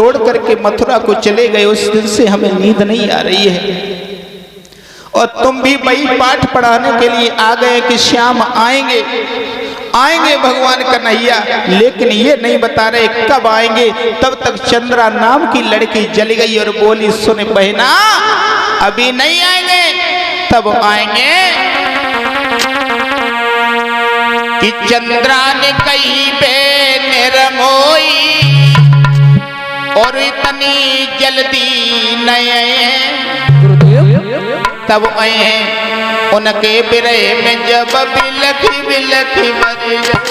छोड़ करके मथुरा को चले गए, उस दिन से हमें नींद नहीं आ रही है। और तुम भी वही पाठ पढ़ाने के लिए आ गए कि श्याम आएंगे आएंगे भगवान कन्हैया, लेकिन ये नहीं बता रहे कब आएंगे। तब तक चंद्रा नाम की लड़की जल गई और बोली, सुन बहना, अभी नहीं आएंगे, तब आएंगे। कि चंद्रा ने कही बे निर्मोही और इतनी जल्दी नहीं, तब आए उनके बिरहे में जब बिलखी बिलखी मर जाए।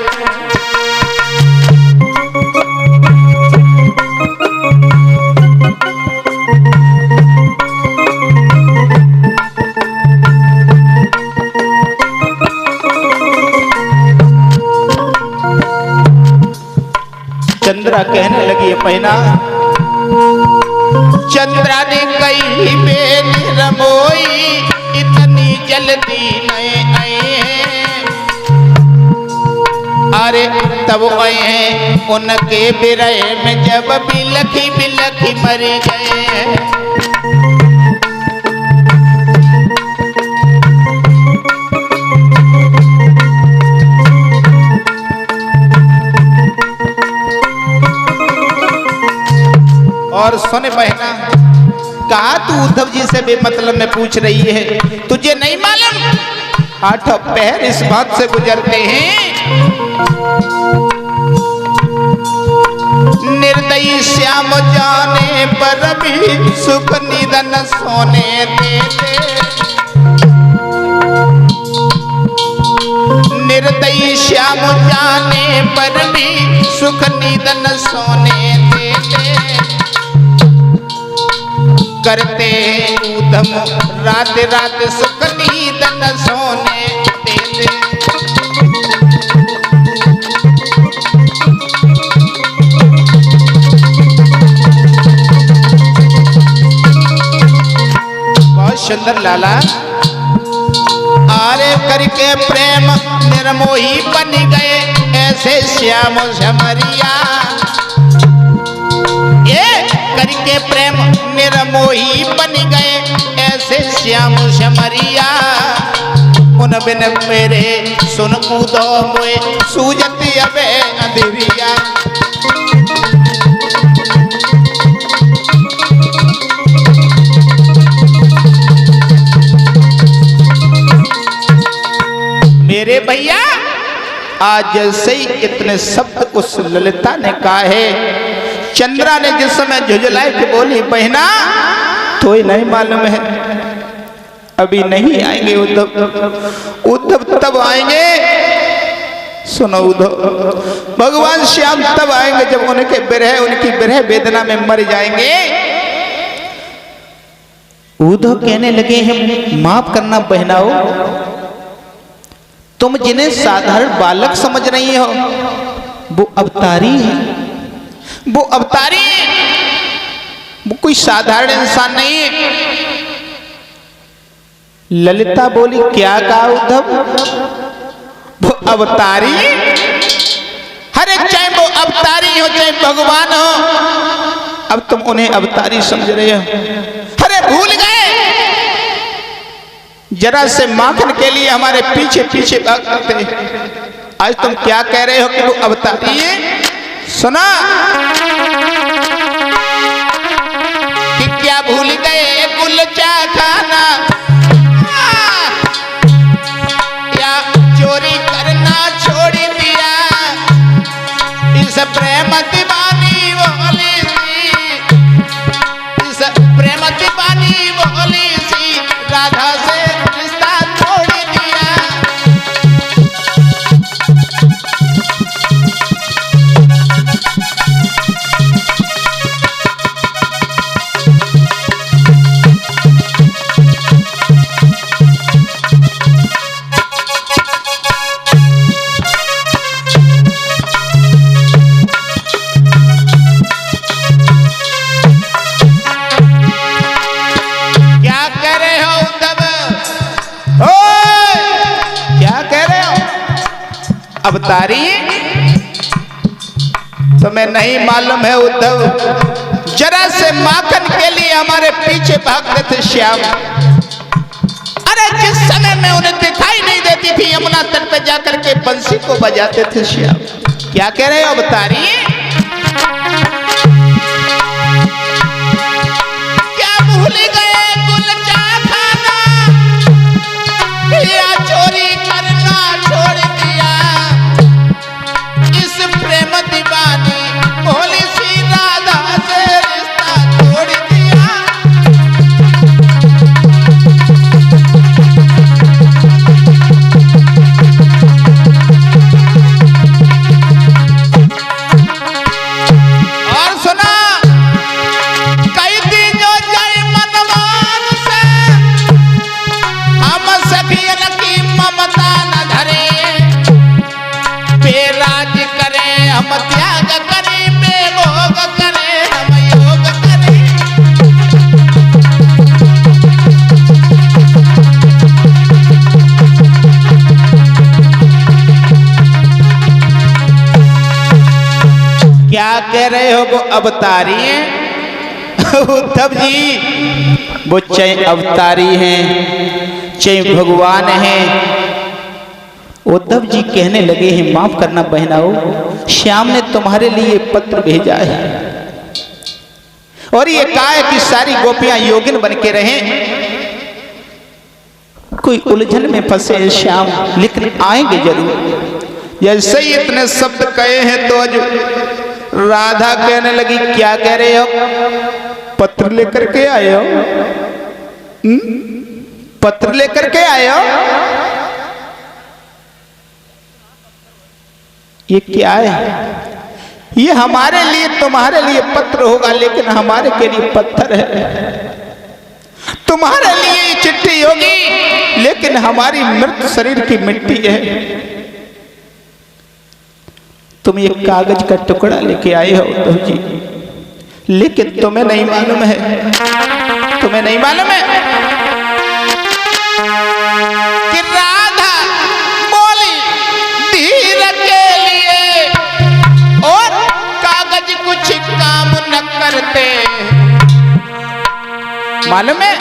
चंद्रा कहने लगी, पहना चंद्रा ने कही बे निर्मोही इतनी जल्दी नहीं आए। अरे तब आए हैं उनके बिरहे में जब बिलखी बिलखी मर गए। और सुन बहना, कहा तू उद्धव जी से बेमतलब में पूछ रही है, तुझे नहीं मालूम 8 पहर इस बात से गुजरते हैं। निर्दयी श्याम जाने पर भी सुख निधन सोने देते। निर्दयी श्याम जाने पर भी सुख निधन सोने देते। करते उधम रात रात सुख निधन सोने देते। बहुत सुंदर लाला। आरे करके प्रेम निर्मोही बन गए ऐसे श्याम झमरिया। करके प्रेम निर्मोही बन गए ऐसे श्याम झमरिया। उन बिन मेरे सुन कूदो मोए सूजती अबे अंधेरिया। मेरे भैया आज जैसे ही इतने शब्द उस ललिता ने कहा है, चंद्रा ने जिस समय झुझलाए के बोली, बहना तो ही नहीं मालूम है, अभी नहीं आएंगे उद्धव। उद्धव तब आएंगे, सुनो उद्धव, भगवान श्याम तब आएंगे जब उनके बिरह उनकी बिरह वेदना में मर जाएंगे। उद्धव कहने लगे हैं, माफ करना बहनाओ, तुम जिन्हें साधारण बालक समझ रही हो वो अवतारी है। वो अवतारी, वो कोई साधारण इंसान नहीं है। ललिता बोली, क्या कहा उद्धव? वो अवतारी? अरे चाहे वो अवतारी हो चाहे भगवान हो, अब तुम उन्हें अवतारी समझ रहे हो। अरे भूल गए, जरा से माखन के लिए हमारे पीछे पीछे भागते थे, आज तुम क्या कह रहे हो कि वो अवतारी है? सुना कि क्या भूल गए कुलचा खाना या चोरी करना छोड़ दिया। इस प्रेम दीवानी बोली सी, इस प्रेम दीवानी बोली सी राधा से रिश्ता छोड़ दिया। अवतारी तुम्हें नहीं मालूम है उद्धव, से माखन के लिए हमारे पीछे भागते थे श्याम। अरे जिस समय मैं उन्हें दिखाई नहीं देती थी यमुना तट पे जाकर के बंसी को बजाते थे श्याम। क्या कह रहे हो अवतारी? क्या भूल गए गुलचा खाना या चोरी करना छोड़ दिया? इस प्रेम दीवानी भोली सी राधा से रिश्ता तोड़ दिया। और सुना कई दिन जो जाए मनमान से हम सखियन की ममता न धरे। बेराज करें हम त्याग करें, बेभोग करें हम योग करें। क्या कह रहे हो वो अवतारी हैं? उद्धव जी वो चाहे अवतारी हैं चाहे भगवान हैं। उद्धव जी कहने लगे हैं माफ करना बहनाओ, श्याम ने तुम्हारे लिए पत्र भेजा है और ये कहा है कि सारी गोपियां योगिन बन के रहें। कोई उलझन में फंसे श्याम, लेकिन आएंगे जरूर। जैसे ही इतने शब्द कहे हैं तो आज राधा कहने लगी क्या कह रहे हो? पत्र लेकर के आए हो? पत्र लेकर के आए हो? ये क्या है? ये हमारे लिए तुम्हारे लिए पत्र होगा, लेकिन हमारे के लिए पत्थर है। तुम्हारे लिए ये चिट्ठी होगी, लेकिन हमारी मृत शरीर की मिट्टी है। तुम एक कागज का टुकड़ा लेके आए हो उद्धव जी, लेकिन तुम्हें नहीं मालूम है, तुम्हें नहीं मालूम है कि राधा बोली धीर के लिए और कागज कुछ काम न करते। मालूम है